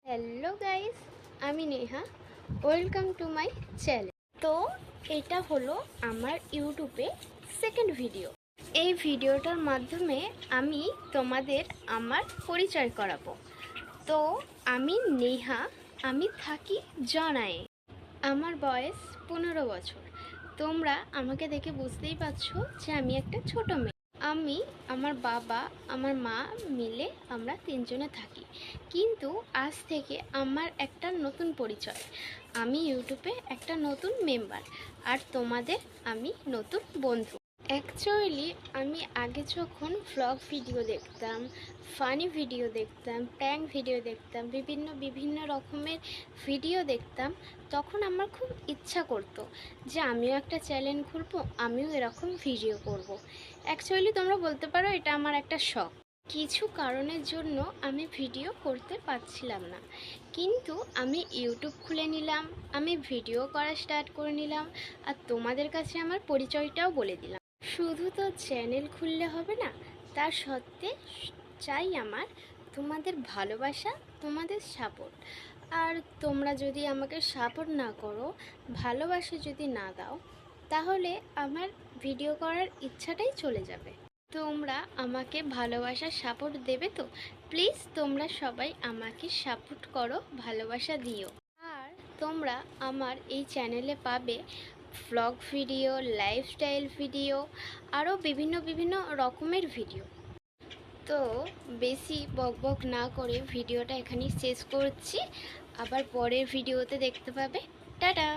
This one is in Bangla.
হ্যালো গাইস, আমি Neha. Welcome to my channel. তো এটা হলো আমার ইউটিউবে সেকেন্ড ভিডিও। এই ভিডিওটার মাধ্যমে আমি তোমাদের আমার পরিচয় করাবো। তো আমি নেহা, আমি থাকি জনায়ে। আমার বয়স 15 বছর। তোমরা আমাকে দেখে বুঝতেই পারছো যে আমি একটা ছোট মেয়ে। আমি, আমার বাবা, আমার মা মিলে আমরা তিনজনে থাকি। কিন্তু আজ থেকে আমার একটা নতুন পরিচয়। আমি ইউটিউবে একটা নতুন মেম্বার, আর তোমাদের আমি নতুন বন্ধু। অ্যাকচুয়ালি আমি আগে যখন ভ্লগ ভিডিও দেখতাম, ফানি ভিডিও দেখতাম, প্র্যাঙ্ক ভিডিও দেখতাম, বিভিন্ন রকমের ভিডিও দেখতাম, তখন আমার খুব ইচ্ছা করতো যে আমিও একটা চ্যানেল খুলবো, আমিও এরকম ভিডিও করব। অ্যাকচুয়ালি তোমরা বলতে পারো এটা আমার একটা শখ। কিছু কারণের জন্য আমি ভিডিও করতে পারছিলাম না, কিন্তু আমি ইউটিউব খুলে নিলাম, আমি ভিডিও করা স্টার্ট করে নিলাম, আর তোমাদের কাছে আমার পরিচয়টাও বলে দিলাম। শুধু তো চ্যানেল খুললে হবে না, তার সত্ত্বে চাই আমার তোমাদের ভালোবাসা, তোমাদের সাপোর্ট। আর তোমরা যদি আমাকে সাপোর্ট না করো, ভালোবাসা যদি না দাও, তাহলে আমার ভিডিও করার ইচ্ছাটাই চলে যাবে। তোমরা আমাকে ভালোবাসা সাপোর্ট দেবে তো? প্লিজ তোমরা সবাই আমাকে সাপোর্ট করো, ভালোবাসা দিও। আর তোমরা আমার এই চ্যানেলে পাবে ভ্লগ ভিডিও, লাইফস্টাইল ভিডিও, আরও বিভিন্ন রকমের ভিডিও। তো বেশি বকবক না করে ভিডিওটা এখানেই শেষ করছি। আবার পরের ভিডিওতে দেখতে পাবে। টাটা।